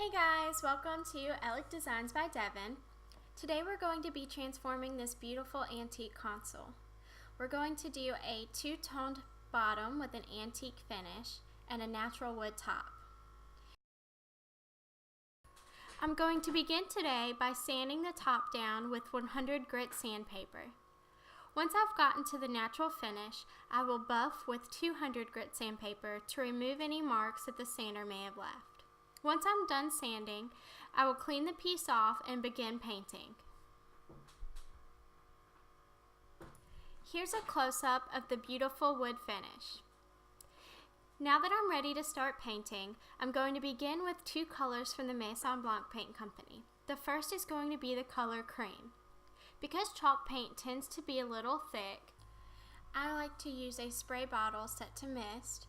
Hey guys, welcome to Elik Designs by Devin. Today we're going to be transforming this beautiful antique console. We're going to do a two-toned bottom with an antique finish and a natural wood top. I'm going to begin today by sanding the top down with 100 grit sandpaper. Once I've gotten to the natural finish, I will buff with 200 grit sandpaper to remove any marks that the sander may have left. Once I'm done sanding, I will clean the piece off and begin painting. Here's a close-up of the beautiful wood finish. Now that I'm ready to start painting, I'm going to begin with two colors from the Maison Blanche paint company. The first is going to be the color Creme. Because chalk paint tends to be a little thick, I like to use a spray bottle set to mist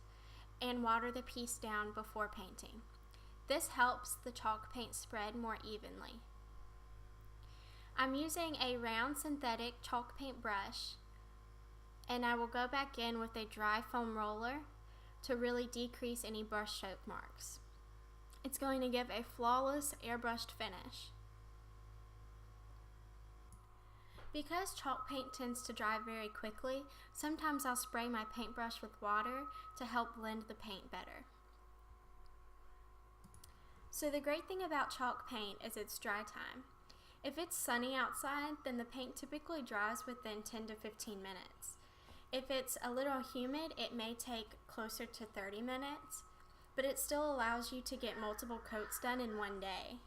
and water the piece down before painting. This helps the chalk paint spread more evenly. I'm using a round synthetic chalk paint brush, and I will go back in with a dry foam roller to really decrease any brush stroke marks. It's going to give a flawless airbrushed finish. Because chalk paint tends to dry very quickly, sometimes I'll spray my paintbrush with water to help blend the paint better. So the great thing about chalk paint is its dry time. If it's sunny outside, then the paint typically dries within 10 to 15 minutes. If it's a little humid, it may take closer to 30 minutes, but it still allows you to get multiple coats done in one day.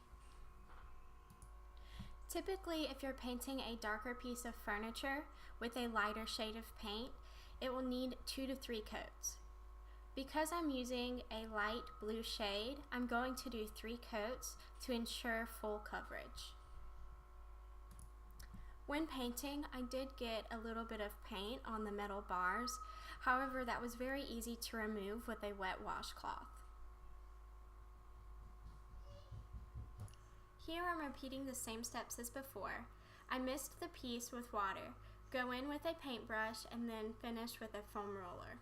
Typically, if you're painting a darker piece of furniture with a lighter shade of paint, it will need 2 to 3 coats. Because I'm using a light blue shade, I'm going to do 3 coats to ensure full coverage. When painting, I did get a little bit of paint on the metal bars. However, that was very easy to remove with a wet washcloth. Here I'm repeating the same steps as before. I mist the piece with water, go in with a paintbrush, and then finish with a foam roller.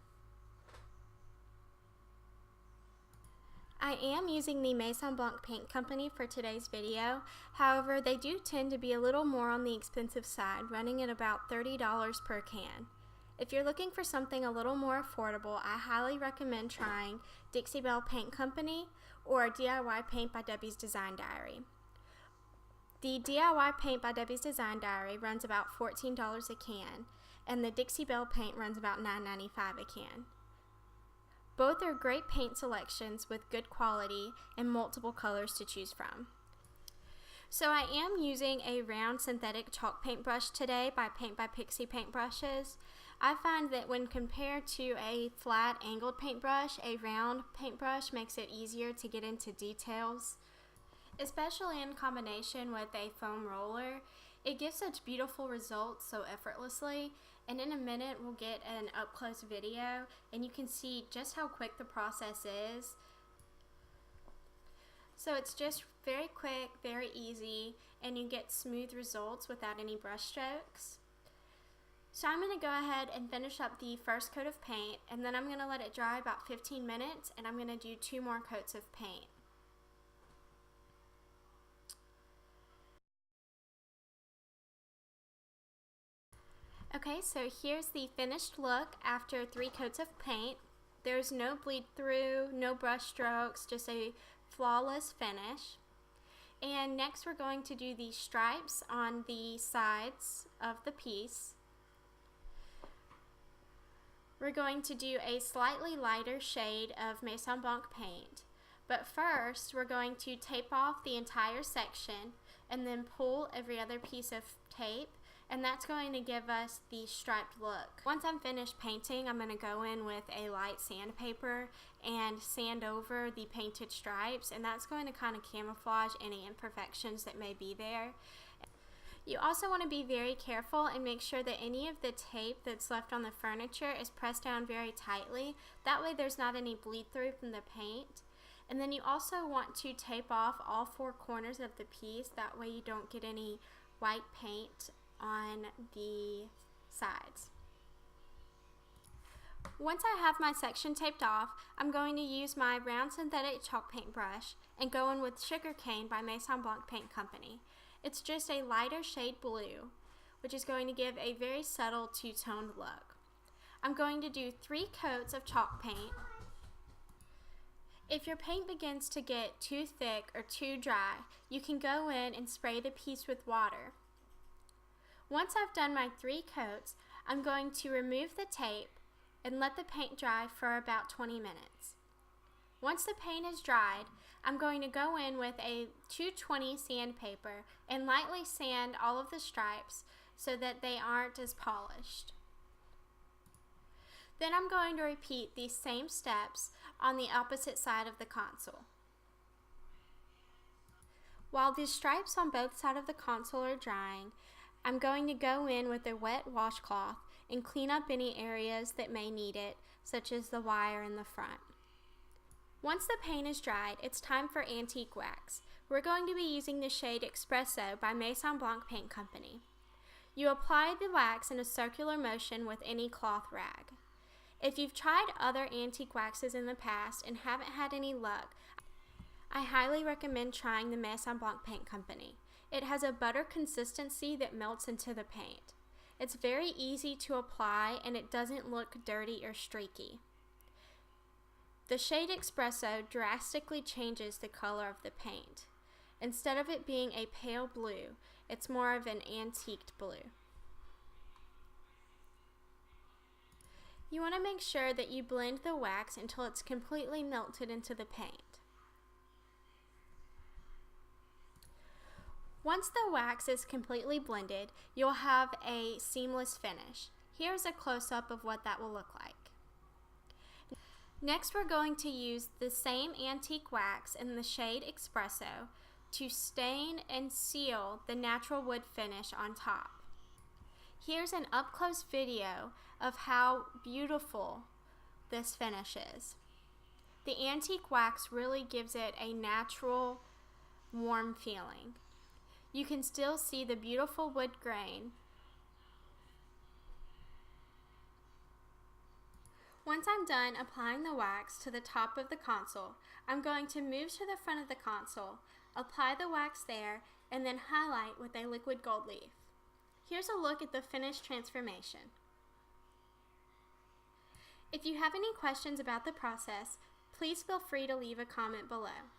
I am using the Maison Blanche paint company for today's video. However, they do tend to be a little more on the expensive side, running at about $30 per can. If you're looking for something a little more affordable, I highly recommend trying Dixie Belle Paint Company or DIY Paint by Debbie's Design Diary. The DIY Paint by Debbie's Design Diary runs about $14 a can, and the Dixie Belle paint runs about $9.95 a can. Both are great paint selections with good quality and multiple colors to choose from. So I am using a round synthetic chalk paint brush today by Paint by Pixie paintbrushes. I find that when compared to a flat angled paintbrush, a round paintbrush makes it easier to get into details, especially in combination with a foam roller. It gives such beautiful results so effortlessly. And in a minute we'll get an up-close video and you can see just how quick the process is. So it's just very quick, very easy, and you get smooth results without any brush strokes. So I'm going to go ahead and finish up the first coat of paint, and then I'm going to let it dry about 15 minutes, and I'm going to do 2 more coats of paint. Okay, so here's the finished look after 3 coats of paint. There's no bleed through, no brush strokes, just a flawless finish. And next we're going to do the stripes on the sides of the piece. We're going to do a slightly lighter shade of Maison Blanche paint. But first we're going to tape off the entire section and then pull every other piece of tape, and that's going to give us the striped look. Once I'm finished painting, I'm going to go in with a light sandpaper and sand over the painted stripes, and that's going to kind of camouflage any imperfections that may be there. You also want to be very careful and make sure that any of the tape that's left on the furniture is pressed down very tightly. That way there's not any bleed through from the paint. And then you also want to tape off all 4 corners of the piece. That way you don't get any white paint on the sides. Once I have my section taped off, I'm going to use my round synthetic chalk paint brush and going with Sugarcane by Maison Blanche Paint Company. It's just a lighter shade blue, which is going to give a very subtle two-toned look. I'm going to do 3 coats of chalk paint. If your paint begins to get too thick or too dry, you can go in and spray the piece with water. Once I've done my 3 coats, I'm going to remove the tape and let the paint dry for about 20 minutes. Once the paint is dried, I'm going to go in with a 220 sandpaper and lightly sand all of the stripes so that they aren't as polished. Then I'm going to repeat these same steps on the opposite side of the console. While the stripes on both sides of the console are drying, I'm going to go in with a wet washcloth and clean up any areas that may need it, such as the wire in the front. Once the paint is dried, it's time for antique wax. We're going to be using the shade Espresso by Maison Blanche Paint Company. You apply the wax in a circular motion with any cloth rag. If you've tried other antique waxes in the past and haven't had any luck, I highly recommend trying the Maison Blanche Paint Company. It has a butter consistency that melts into the paint. It's very easy to apply and it doesn't look dirty or streaky. The shade Espresso drastically changes the color of the paint. Instead of it being a pale blue, it's more of an antiqued blue. You want to make sure that you blend the wax until it's completely melted into the paint. Once the wax is completely blended, you'll have a seamless finish. Here's a close-up of what that will look like. Next, we're going to use the same antique wax in the shade Espresso to stain and seal the natural wood finish on top. Here's an up-close video of how beautiful this finish is. The antique wax really gives it a natural, warm feeling. You can still see the beautiful wood grain. Once I'm done applying the wax to the top of the console, I'm going to move to the front of the console, apply the wax there, and then highlight with a liquid gold leaf. Here's a look at the finished transformation. If you have any questions about the process, please feel free to leave a comment below.